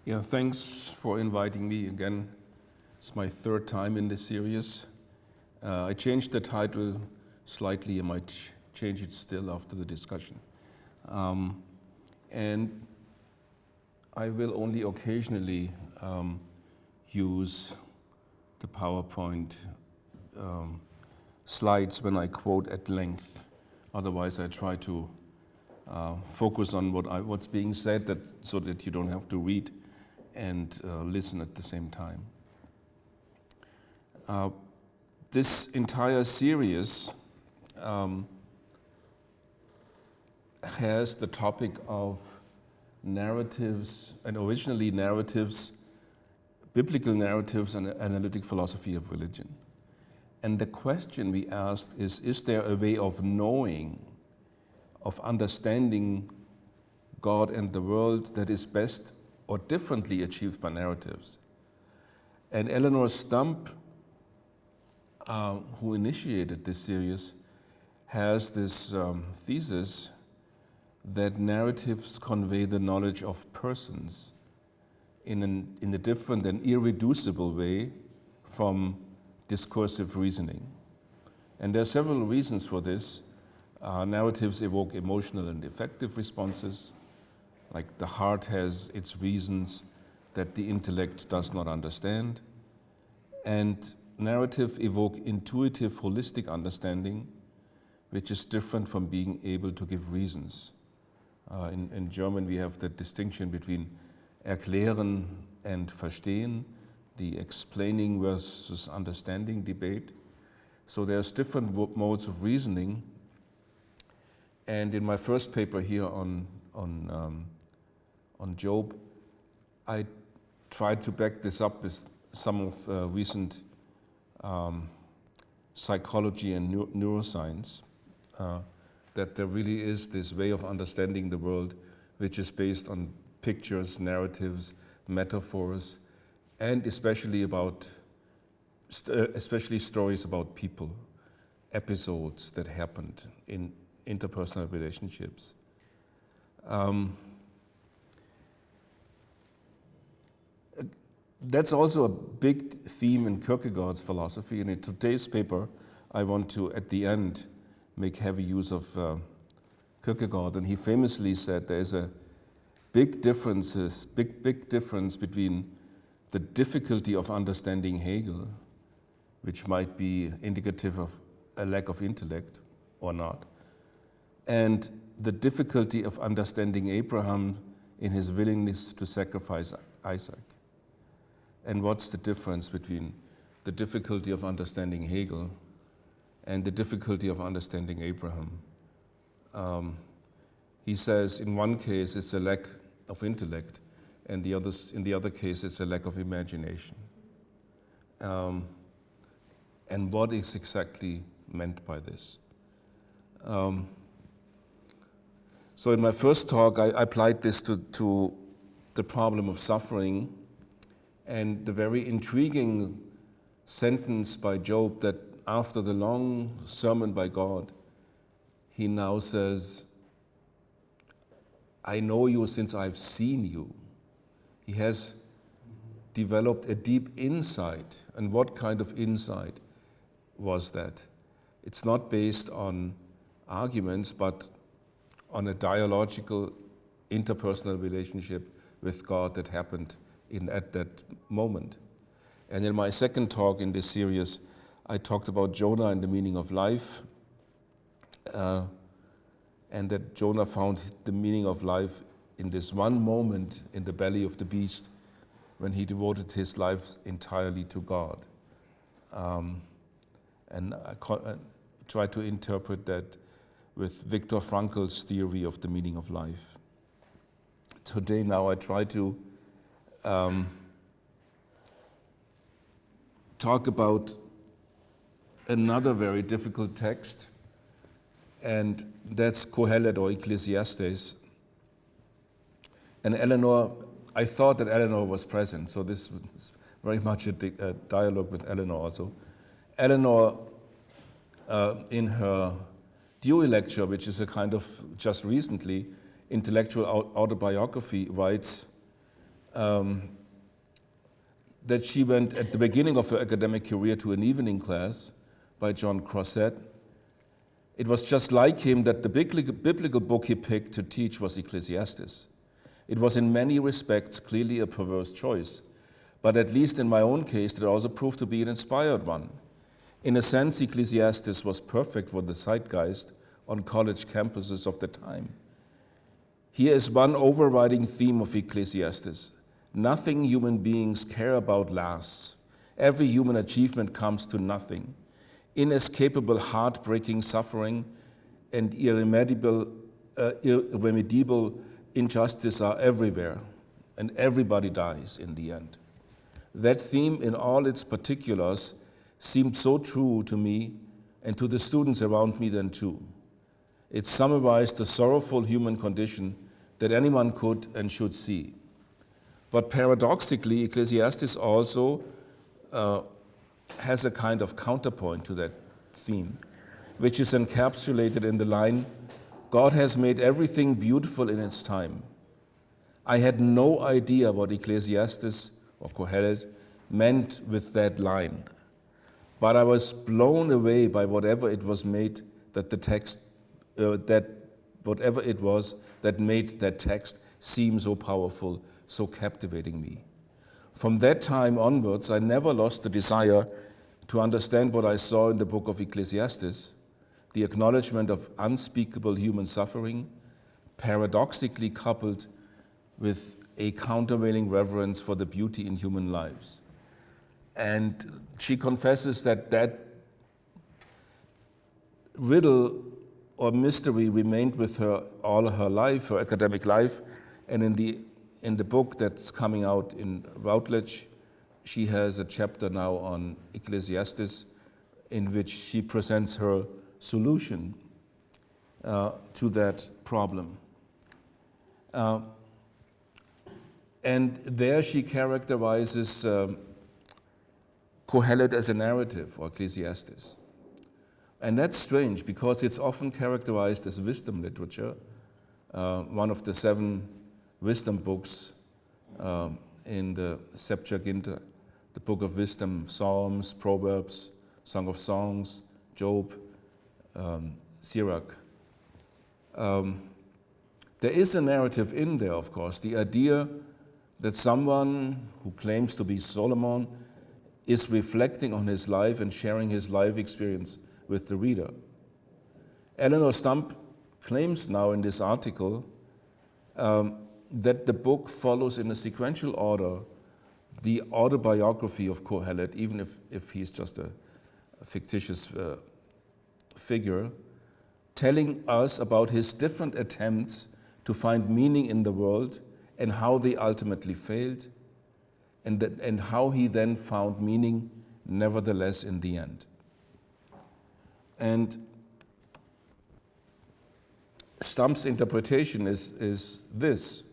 Yeah, thanks for inviting me again. It's my third time in this series. I changed the title slightly. I might change it still after the discussion. And I will only occasionally use the PowerPoint slides when I quote at length. Otherwise, I try to focus on what's being said, so that you don't have to read and listen at the same time. This entire series has the topic of narratives, and originally narratives, biblical narratives, and analytic philosophy of religion. And the question we asked is there a way of knowing, of understanding God and the world that is best or differently achieved by narratives? And Eleanor Stump, who initiated this series, has this thesis that narratives convey the knowledge of persons in a different and irreducible way from discursive reasoning. And there are several reasons for this. Narratives evoke emotional and affective responses, like the heart has its reasons that the intellect does not understand. And narrative evoke intuitive, holistic understanding, which is different from being able to give reasons. In German, we have the distinction between erklären and verstehen, the explaining versus understanding debate. So there's different modes of reasoning. And in my first paper here on Job, I tried to back this up with some of recent psychology and neuroscience, that there really is this way of understanding the world which is based on pictures, narratives, metaphors, and especially stories about people, episodes that happened in interpersonal relationships. That's also a big theme in Kierkegaard's philosophy, and in today's paper I want to, at the end, make heavy use of Kierkegaard. And he famously said there is a big difference between the difficulty of understanding Hegel, which might be indicative of a lack of intellect or not, and the difficulty of understanding Abraham in his willingness to sacrifice Isaac. And what's the difference between the difficulty of understanding Hegel and the difficulty of understanding Abraham? He says in one case it's a lack of intellect, and in the other case it's a lack of imagination. And what is exactly meant by this? So in my first talk, I applied this to the problem of suffering, and the very intriguing sentence by Job that after the long sermon by God, he now says, I know you since I've seen you. He has developed a deep insight. And what kind of insight was that? It's not based on arguments, but on a dialogical, interpersonal relationship with God that happened at that moment. And in my second talk in this series, I talked about Jonah and the meaning of life, and that Jonah found the meaning of life in this one moment in the belly of the beast when he devoted his life entirely to God. And I tried to interpret that with Viktor Frankl's theory of the meaning of life. Today now I try to talk about another very difficult text, and that's Qohelet or Ecclesiastes. And Eleanor, I thought that Eleanor was present, so this was very much a dialogue with Eleanor also. Eleanor, in her Dewey lecture, which is a kind of just recently intellectual autobiography, writes that she went at the beginning of her academic career to an evening class by John Crosset. It was just like him that the biblical book he picked to teach was Ecclesiastes. It was in many respects clearly a perverse choice, but at least in my own case, it also proved to be an inspired one. In a sense, Ecclesiastes was perfect for the zeitgeist on college campuses of the time. Here is one overriding theme of Ecclesiastes. Nothing human beings care about lasts. Every human achievement comes to nothing. Inescapable, heartbreaking suffering and irremediable injustice are everywhere, and everybody dies in the end. That theme in all its particulars seemed so true to me and to the students around me then too. It summarized the sorrowful human condition that anyone could and should see. But paradoxically, Ecclesiastes also has a kind of counterpoint to that theme, which is encapsulated in the line, God has made everything beautiful in its time. I had no idea what Ecclesiastes or Qohelet meant with that line, but I was blown away by whatever it was made that the text, whatever it was that made that text seem so powerful, so captivating me. From that time onwards, I never lost the desire to understand what I saw in the book of Ecclesiastes, the acknowledgement of unspeakable human suffering, paradoxically coupled with a countervailing reverence for the beauty in human lives. And she confesses that that riddle or mystery remained with her all her life, her academic life, and in the book that's coming out in Routledge, she has a chapter now on Ecclesiastes in which she presents her solution to that problem. And there she characterizes Qohelet as a narrative, or Ecclesiastes. And that's strange because it's often characterized as wisdom literature, one of the 7 wisdom books in the Septuaginta, the book of wisdom, Psalms, Proverbs, Song of Songs, Job, Sirach. There is a narrative in there, of course, the idea that someone who claims to be Solomon is reflecting on his life and sharing his life experience with the reader. Eleanor Stump claims now in this article that the book follows in a sequential order the autobiography of Qohelet, even if he's just a fictitious figure, telling us about his different attempts to find meaning in the world and how they ultimately failed, and how he then found meaning nevertheless in the end. And Stump's interpretation is this.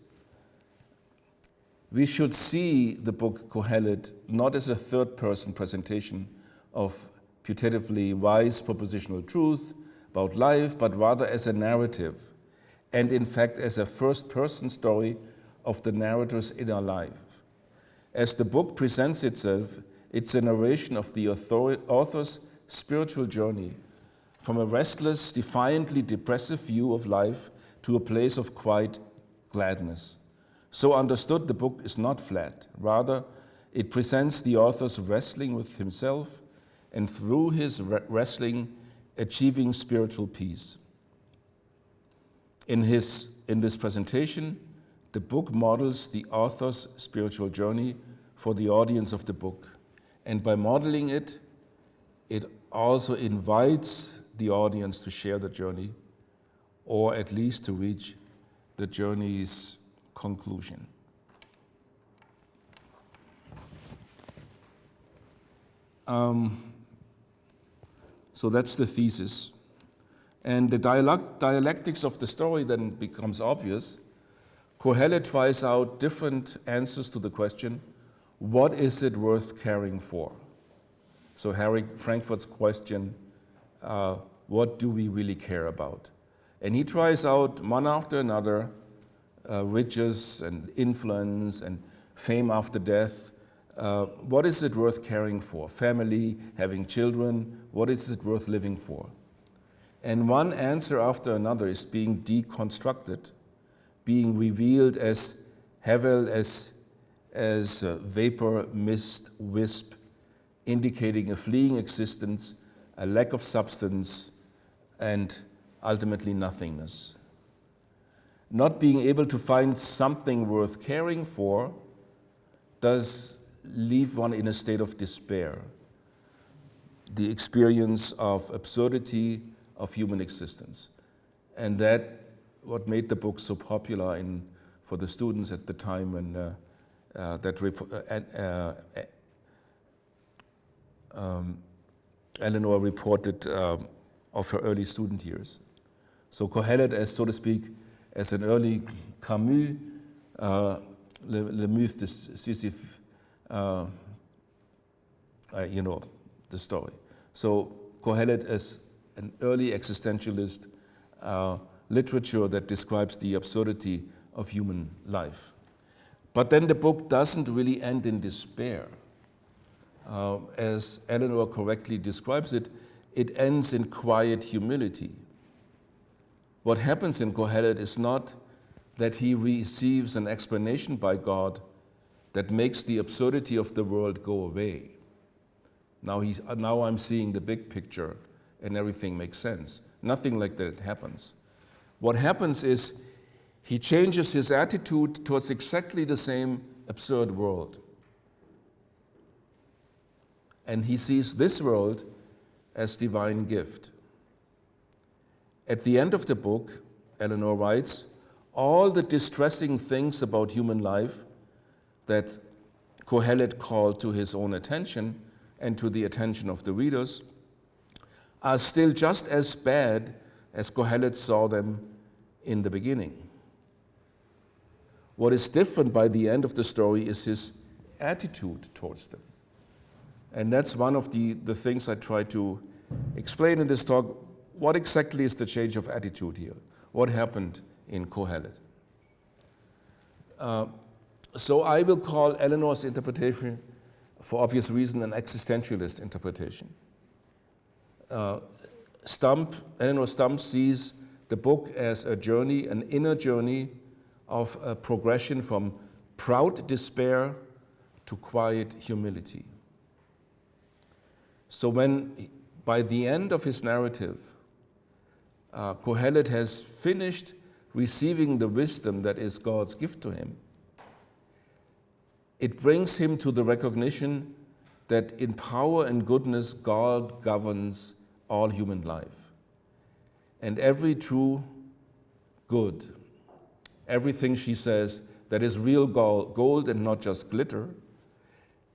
We should see the book Qohelet not as a third-person presentation of putatively wise propositional truth about life, but rather as a narrative, and in fact as a first-person story of the narrator's inner life. As the book presents itself, it's a narration of the author's spiritual journey from a restless, defiantly depressive view of life to a place of quiet gladness. So understood, the book is not flat. Rather, it presents the author's wrestling with himself and through his wrestling, achieving spiritual peace. In this presentation, the book models the author's spiritual journey for the audience of the book. And by modeling it, it also invites the audience to share the journey, or at least to reach the journey's conclusion. So that's the thesis. And the dialectics of the story then becomes obvious. Qohelet tries out different answers to the question, what is it worth caring for? So Harry Frankfurt's question, what do we really care about? And he tries out one after another riches and influence and fame after death. What is it worth caring for? Family, having children, what is it worth living for? And one answer after another is being deconstructed, being revealed as Havel, as vapor, mist, wisp, indicating a fleeting existence, a lack of substance, and ultimately nothingness. Not being able to find something worth caring for does leave one in a state of despair, the experience of absurdity of human existence. And that what made the book so popular for the students at the time when Eleanor reported of her early student years. So Qohelet, as so to speak, as an early Camus, le mythe de Sisyphe, you know the story. So Qohelet as an early existentialist literature that describes the absurdity of human life. But then the book doesn't really end in despair. As Eleanor correctly describes it, it ends in quiet humility. What happens in Qohelet is not that he receives an explanation by God that makes the absurdity of the world go away. Now I'm seeing the big picture and everything makes sense. Nothing like that happens. What happens is he changes his attitude towards exactly the same absurd world. And he sees this world as divine gift. At the end of the book, Eleanor writes, all the distressing things about human life that Qohelet called to his own attention and to the attention of the readers are still just as bad as Qohelet saw them in the beginning. What is different by the end of the story is his attitude towards them. And that's one of the things I try to explain in this talk. What exactly is the change of attitude here? What happened in Qohelet? So I will call Eleanor's interpretation, for obvious reason, an existentialist interpretation. Eleanor Stump sees the book as a journey, an inner journey of a progression from proud despair to quiet humility. So when, by the end of his narrative, Qohelet has finished receiving the wisdom that is God's gift to him, it brings him to the recognition that in power and goodness, God governs all human life. And every true good, everything, she says, that is real gold and not just glitter,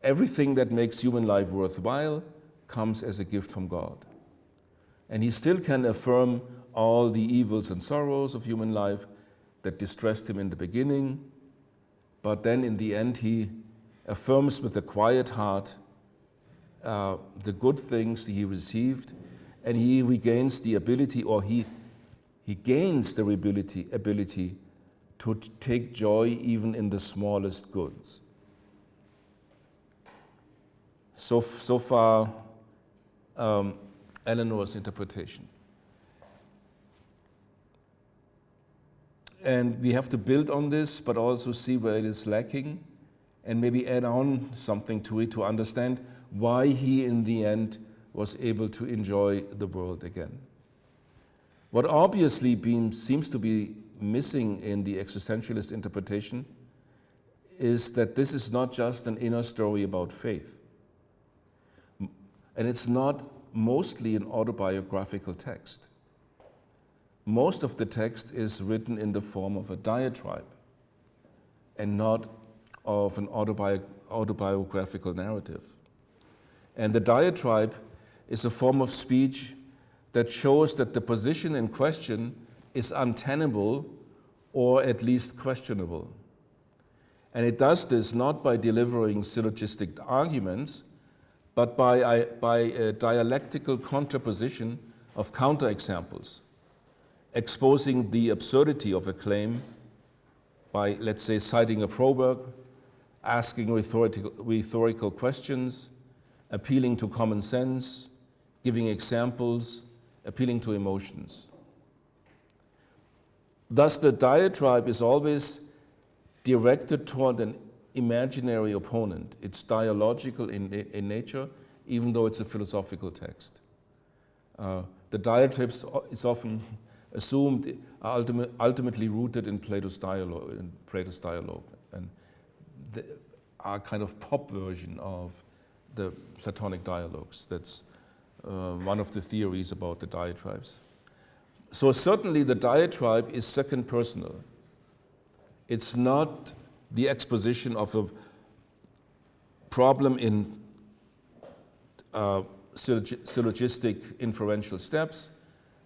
everything that makes human life worthwhile comes as a gift from God. And he still can affirm all the evils and sorrows of human life that distressed him in the beginning, but then in the end he affirms with a quiet heart the good things he received, and he regains the ability, or he gains the ability to take joy even in the smallest goods. So far, Eleanor's interpretation. And we have to build on this, but also see where it is lacking, and maybe add on something to it to understand why he, in the end, was able to enjoy the world again. What obviously seems to be missing in the existentialist interpretation is that this is not just an inner story about faith. And it's not mostly an autobiographical text. Most of the text is written in the form of a diatribe and not of an autobiographical narrative. And the diatribe is a form of speech that shows that the position in question is untenable or at least questionable. And it does this not by delivering syllogistic arguments, but by a dialectical contraposition of counterexamples, exposing the absurdity of a claim by, let's say, citing a proverb asking rhetorical questions, appealing to common sense, giving examples, appealing to emotions. Thus, the diatribe is always directed toward an imaginary opponent. It's dialogical in nature, even though it's a philosophical text. The diatribes is often assumed are ultimately rooted in Plato's dialogue, and they are kind of pop version of the Platonic dialogues. That's one of the theories about the diatribes. So certainly the diatribe is second personal. It's not the exposition of a problem in syllogistic inferential steps,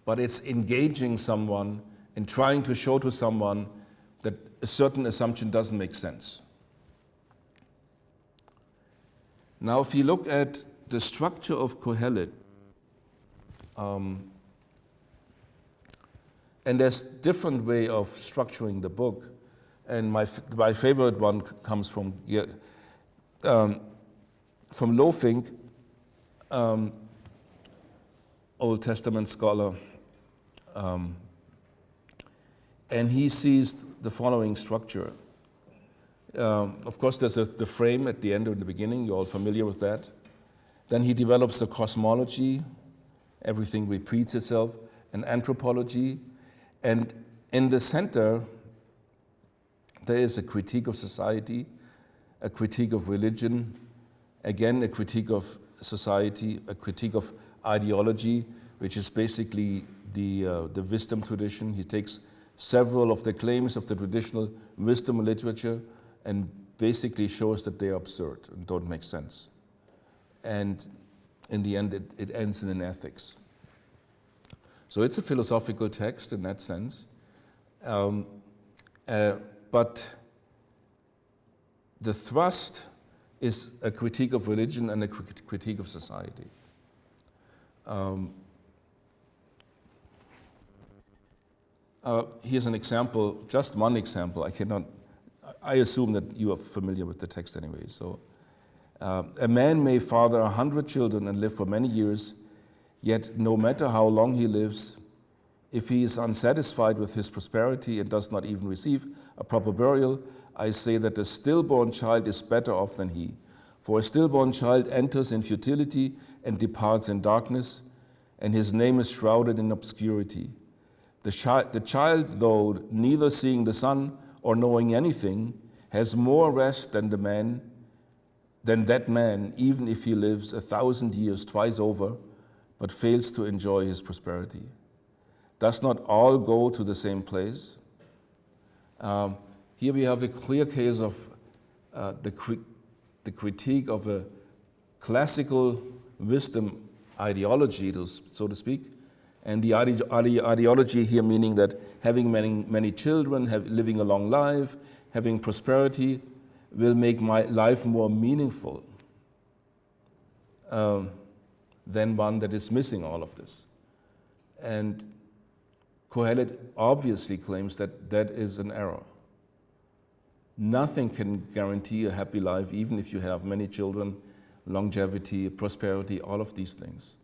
but it's engaging someone and trying to show to someone that a certain assumption doesn't make sense. Now, if you look at the structure of Qohelet, and there's different way of structuring the book, and my favorite one comes from Lofink, Old Testament scholar, and he sees the following structure. Of course, there's the frame at the end and the beginning. You're all familiar with that. Then he develops a cosmology. Everything repeats itself. An anthropology. And in the center, there is a critique of society, a critique of religion, again, a critique of society, a critique of ideology, which is basically the wisdom tradition. He takes several of the claims of the traditional wisdom literature and basically shows that they are absurd and don't make sense. And in the end, it ends in an ethics. So it's a philosophical text in that sense. But the thrust is a critique of religion and a critique of society. Here's an example, just one example. I assume that you are familiar with the text anyway. So, a man may father 100 children and live for many years, yet no matter how long he lives, if he is unsatisfied with his prosperity and does not even receive a proper burial, I say that the stillborn child is better off than he. For a stillborn child enters in futility and departs in darkness, and his name is shrouded in obscurity. The child, though neither seeing the sun or knowing anything, has more rest than that man, even if he lives 1,000 years twice over, but fails to enjoy his prosperity. Does not all go to the same place? Here we have a clear case of the critique of a classical wisdom ideology, so to speak, and the ideology here meaning that having many children, living a long life, having prosperity will make my life more meaningful than one that is missing all of this. And Qohelet obviously claims that that is an error. Nothing can guarantee a happy life, even if you have many children, longevity, prosperity, all of these things.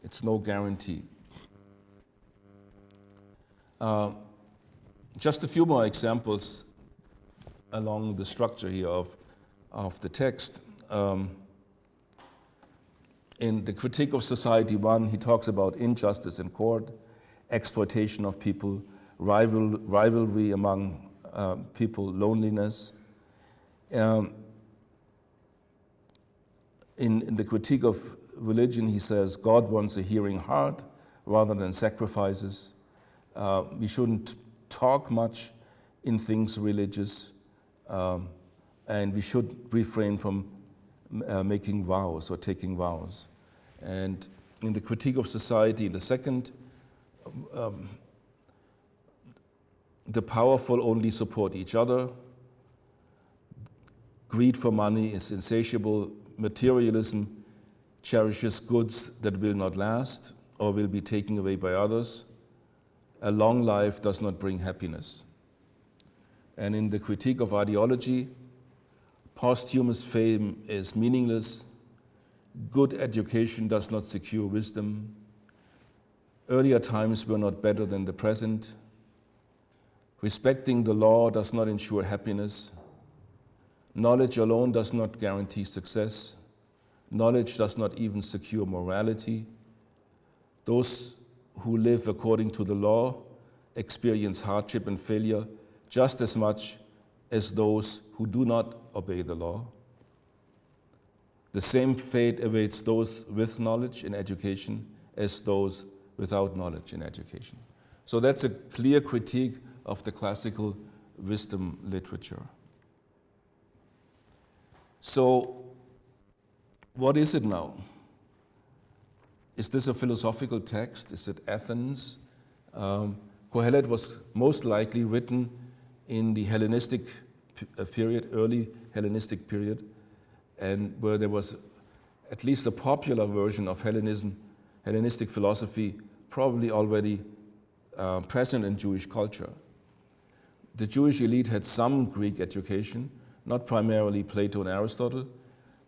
It's no guarantee. Just a few more examples along the structure here of the text. In the Critique of Society 1, he talks about injustice in court, exploitation of people, rivalry among people, loneliness. In the Critique of Religion, he says, God wants a hearing heart rather than sacrifices. We shouldn't talk much in things religious, and we should refrain from making vows or taking vows. And in the Critique of Society, in the second, the powerful only support each other. Greed for money is insatiable. Materialism cherishes goods that will not last or will be taken away by others. A long life does not bring happiness. And in the critique of ideology, posthumous fame is meaningless, good education does not secure wisdom, earlier times were not better than the present, respecting the law does not ensure happiness, knowledge alone does not guarantee success, knowledge does not even secure morality. Those who live according to the law experience hardship and failure just as much as those who do not obey the law. The same fate awaits those with knowledge in education as those without knowledge in education. So that's a clear critique of the classical wisdom literature. So, what is it now? Is this a philosophical text? Is it Athens? Qohelet was most likely written in the Hellenistic period, early Hellenistic period, and where there was at least a popular version of Hellenistic philosophy probably already present in Jewish culture. The Jewish elite had some Greek education, not primarily Plato and Aristotle,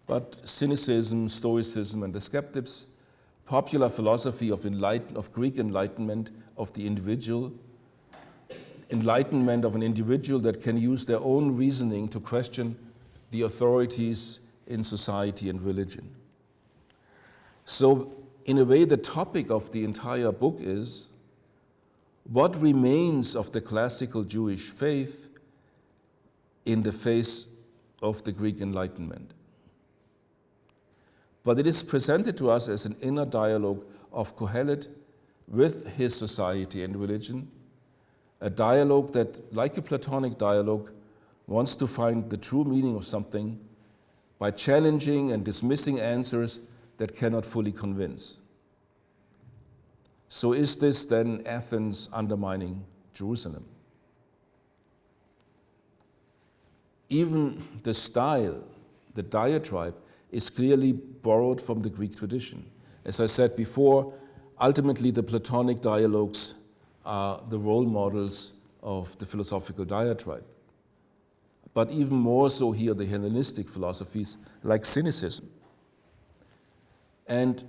but Cynicism, Stoicism, and the Skeptics, popular philosophy of Greek enlightenment of the individual, enlightenment of an individual that can use their own reasoning to question the authorities in society and religion. So, in a way, the topic of the entire book is what remains of the classical Jewish faith in the face of the Greek Enlightenment. But it is presented to us as an inner dialogue of Qohelet with his society and religion, a dialogue that, like a Platonic dialogue, wants to find the true meaning of something by challenging and dismissing answers that cannot fully convince. So is this then Athens undermining Jerusalem? Even the style, the diatribe, is clearly borrowed from the Greek tradition. As I said before, ultimately the Platonic dialogues are the role models of the philosophical diatribe. But even more so here, the Hellenistic philosophies like Cynicism. And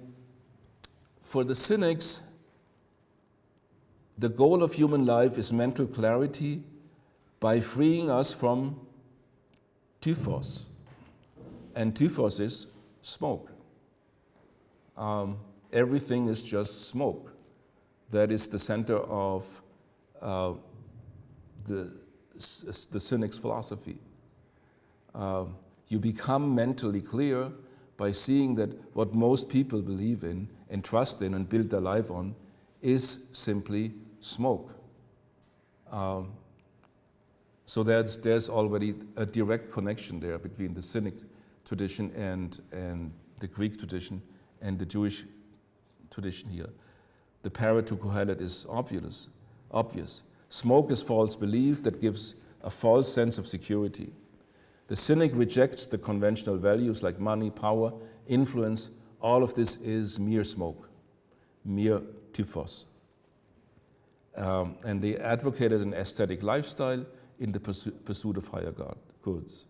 for the Cynics, the goal of human life is mental clarity by freeing us from typhos. And typhos is smoke. Everything is just smoke. That is the center of the Cynic's philosophy. You become mentally clear by seeing that what most people believe in and trust in and build their life on is simply smoke. So there's already a direct connection there between the Cynic tradition and the Greek tradition and the Jewish tradition here. The parallel to Qohelet is obvious. Smoke is false belief that gives a false sense of security. The Cynic rejects the conventional values like money, power, influence. All of this is mere smoke, mere typhos. And they advocated an aesthetic lifestyle in the pursuit of higher goods.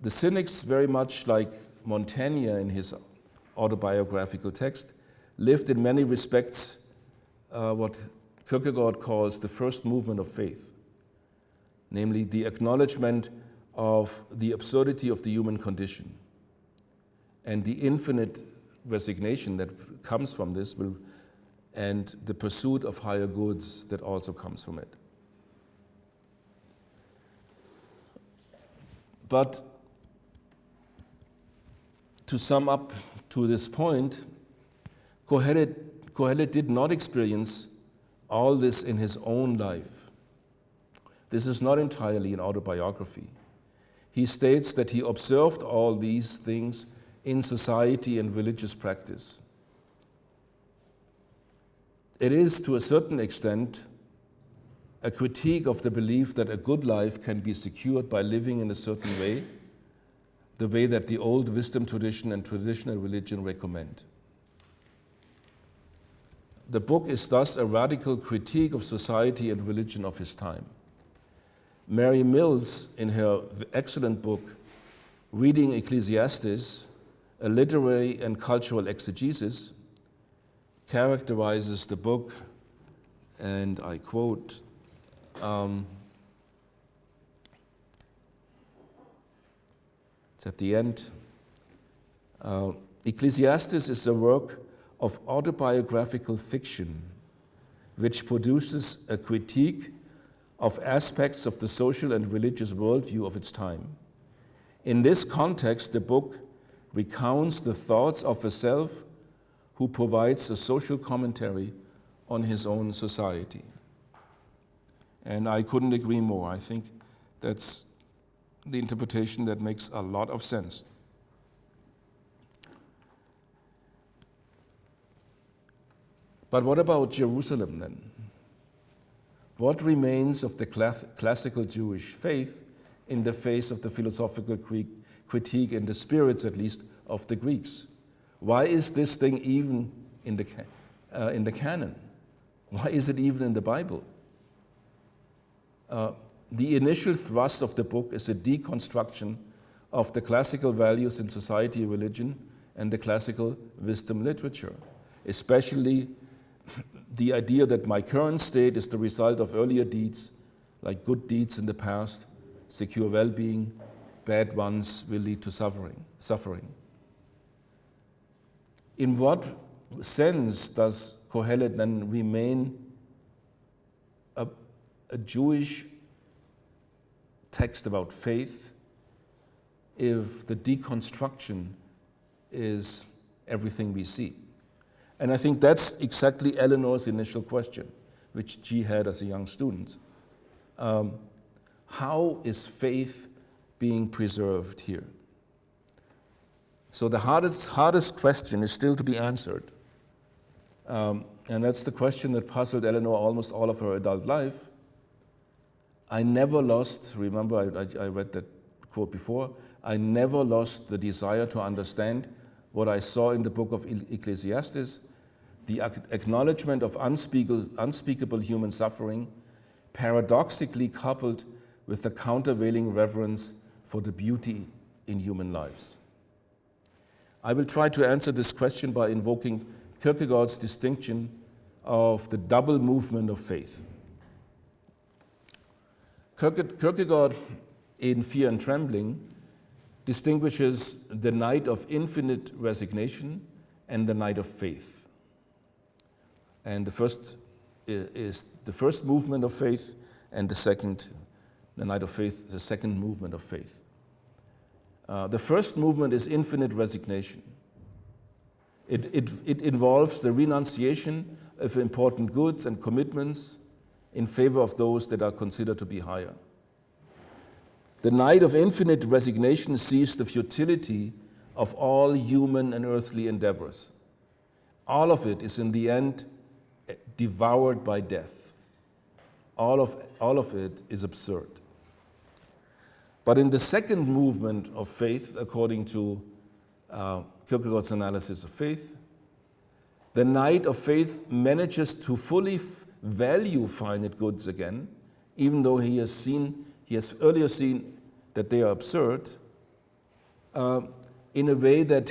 The Cynics, very much like Montaigne in his autobiographical text, lived in many respects what Kierkegaard calls the first movement of faith, namely the acknowledgement of the absurdity of the human condition and the infinite resignation that comes from this and the pursuit of higher goods that also comes from it. But to sum up to this point, Qohelet did not experience all this in his own life. This is not entirely an autobiography. He states that he observed all these things in society and religious practice. It is, to a certain extent, a critique of the belief that a good life can be secured by living in a certain way, the way that the old wisdom tradition and traditional religion recommend. The book is thus a radical critique of society and religion of his time. Mary Mills, in her excellent book, Reading Ecclesiastes, a literary and cultural exegesis, characterizes the book, and I quote, it's at the end, Ecclesiastes is a work of autobiographical fiction which produces a critique of aspects of the social and religious worldview of its time. In this context, the book recounts the thoughts of a self who provides a social commentary on his own society. And I couldn't agree more. I think that's the interpretation that makes a lot of sense. But what about Jerusalem then? What remains of the classical Jewish faith in the face of the philosophical critique, in the spirits at least, of the Greeks? Why is this thing even in the canon? Why is it even in the Bible? The initial thrust of the book is a deconstruction of the classical values in society, religion, and the classical wisdom literature, especially the idea that my current state is the result of earlier deeds, like good deeds in the past, secure well-being, bad ones will lead to suffering. In what sense does Qohelet then remain a Jewish text about faith if the deconstruction is everything we see? And I think that's exactly Eleanor's initial question, which she had as a young student. How is faith being preserved here? So the hardest question is still to be answered. And that's the question that puzzled Eleanor almost all of her adult life. I never lost, remember I read that quote before, I never lost the desire to understand what I saw in the book of Ecclesiastes, the acknowledgement of unspeakable human suffering, paradoxically coupled with the countervailing reverence for the beauty in human lives. I will try to answer this question by invoking Kierkegaard's distinction of the double movement of faith. Kierkegaard, in Fear and Trembling, distinguishes the night of infinite resignation and the night of faith. And the first is the first movement of faith, and the night of faith, the second movement of faith. The first movement is infinite resignation. It involves the renunciation of important goods and commitments in favor of those that are considered to be higher. The night of infinite resignation sees the futility of all human and earthly endeavors. All of it is in the end devoured by death. All of it is absurd. But in the second movement of faith, according to Kierkegaard's analysis of faith, the night of faith manages to fully value finite goods again, even though he has earlier seen that they are absurd, in a way that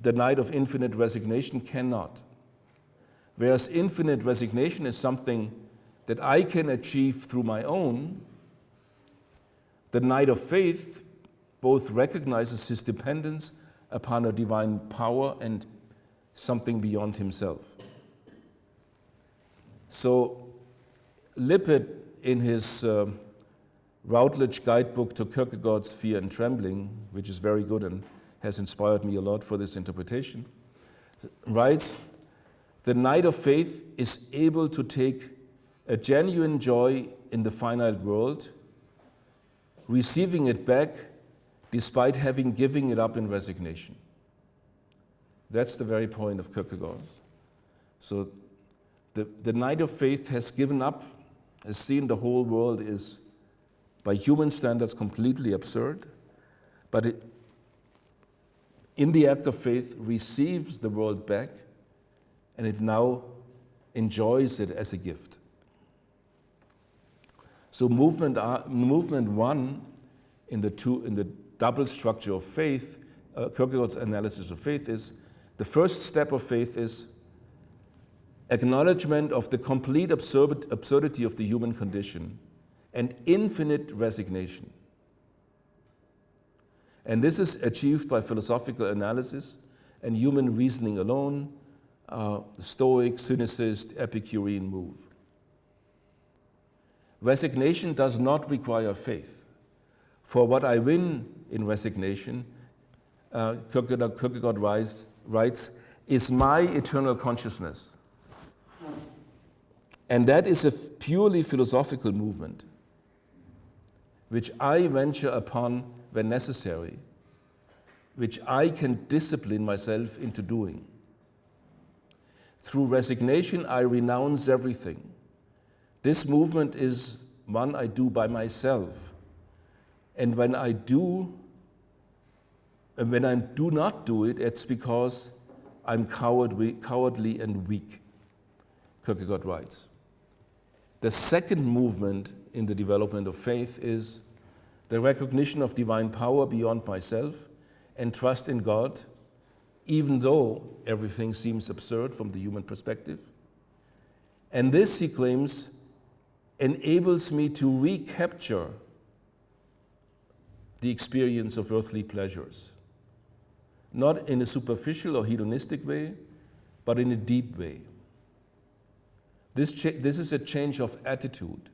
the night of infinite resignation cannot. Whereas infinite resignation is something that I can achieve through my own, the night of faith both recognizes his dependence upon a divine power and something beyond himself. So Lippert, in his Routledge guidebook to Kierkegaard's Fear and Trembling, which is very good and has inspired me a lot for this interpretation, writes, the night of faith is able to take a genuine joy in the finite world, receiving it back despite having given it up in resignation. That's the very point of Kierkegaard's. So the night of faith has given up, has seen the whole world is, by human standards, completely absurd, but it, in the act of faith, receives the world back, and it now enjoys it as a gift. So movement one in the double structure of faith, Kierkegaard's analysis of faith is, the first step of faith is acknowledgement of the complete absurdity of the human condition and infinite resignation. And this is achieved by philosophical analysis and human reasoning alone, the Stoic, Cynicist, Epicurean move. Resignation does not require faith. For what I win in resignation, Kierkegaard writes, is my eternal consciousness. And that is a purely philosophical movement, which I venture upon when necessary, which I can discipline myself into doing. Through resignation, I renounce everything. This movement is one I do by myself. And when I do not do it, it's because I'm cowardly and weak, Kierkegaard writes. The second movement in the development of faith is the recognition of divine power beyond myself and trust in God, even though everything seems absurd from the human perspective. And this, he claims, enables me to recapture the experience of earthly pleasures, not in a superficial or hedonistic way, but in a deep way. This is a change of attitude,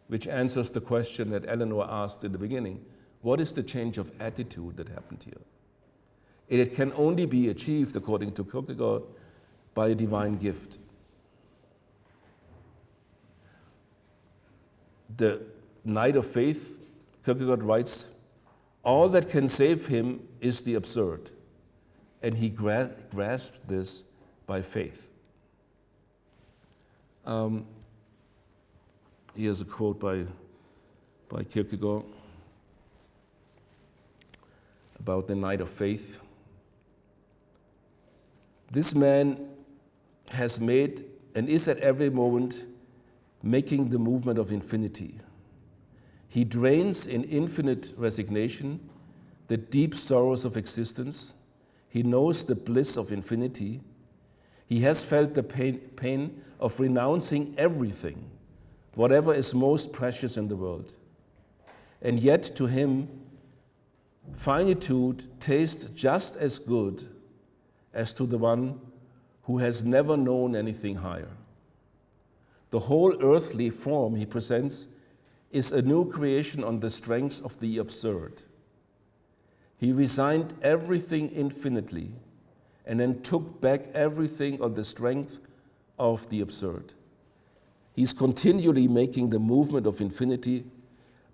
which answers the question that Eleanor asked in the beginning. What is the change of attitude that happened here? It can only be achieved, according to Kierkegaard, by a divine gift. The Knight of Faith, Kierkegaard writes, all that can save him is the absurd, and he grasps this by faith. Here's a quote by Kierkegaard about the Knight of Faith. This man has made and is at every moment making the movement of infinity. He drains in infinite resignation the deep sorrows of existence. He knows the bliss of infinity. He has felt the pain of renouncing everything, whatever is most precious in the world. And yet to him, finitude tastes just as good as to the one who has never known anything higher. The whole earthly form he presents is a new creation on the strength of the absurd. He resigned everything infinitely and then took back everything on the strength of the absurd. He's continually making the movement of infinity,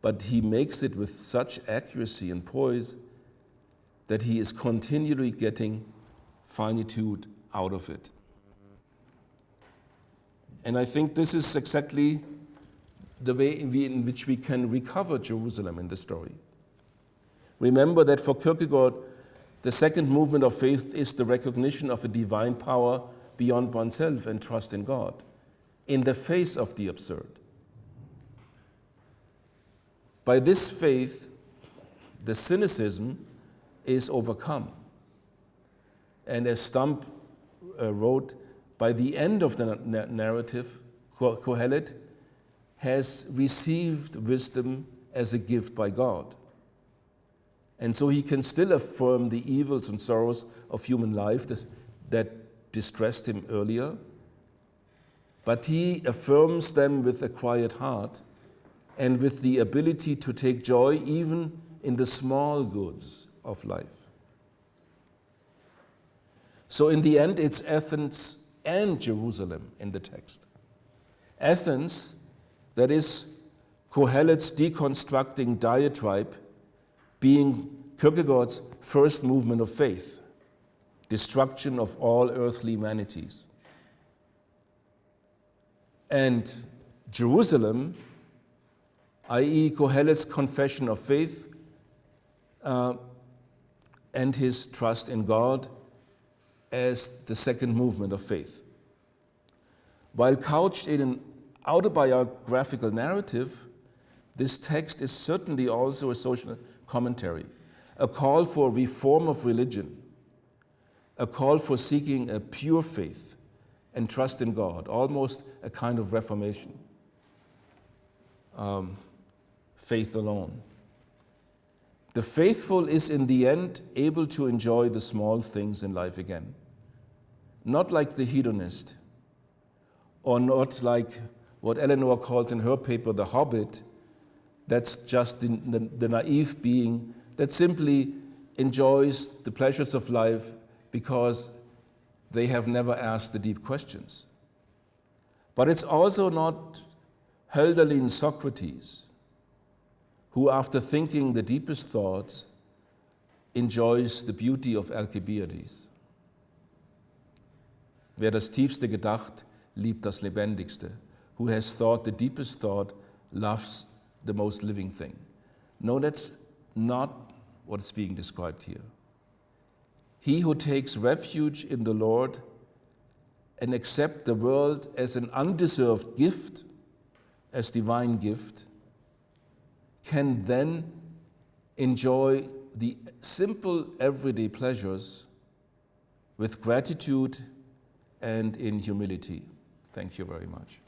but he makes it with such accuracy and poise that he is continually getting finitude out of it. And I think this is exactly the way in which we can recover Jerusalem in the story. Remember that for Kierkegaard, the second movement of faith is the recognition of a divine power beyond oneself and trust in God, in the face of the absurd. By this faith, the cynicism is overcome. And as Stump wrote, by the end of the narrative, Qohelet has received wisdom as a gift by God. And so he can still affirm the evils and sorrows of human life that distressed him earlier, but he affirms them with a quiet heart and with the ability to take joy even in the small goods of life. So in the end, it's Athens and Jerusalem in the text. Athens, that is Qohelet's deconstructing diatribe, being Kierkegaard's first movement of faith, destruction of all earthly vanities. And Jerusalem, i.e. Qohelet's confession of faith and his trust in God as the second movement of faith. While couched in an autobiographical narrative, this text is certainly also a social commentary, a call for reform of religion, a call for seeking a pure faith and trust in God, almost a kind of reformation. Faith alone. The faithful is in the end able to enjoy the small things in life again. Not like the hedonist, or not like what Eleanor calls in her paper the hobbit, that's just the naive being that simply enjoys the pleasures of life because they have never asked the deep questions. But it's also not Hölderlin Socrates, who after thinking the deepest thoughts enjoys the beauty of Alcibiades. Wer das Tiefste gedacht, liebt das Lebendigste. Who has thought the deepest thought, loves the most living thing. No, that's not what is being described here. He who takes refuge in the Lord and accepts the world as an undeserved gift, as divine gift, can then enjoy the simple everyday pleasures with gratitude and in humility. Thank you very much.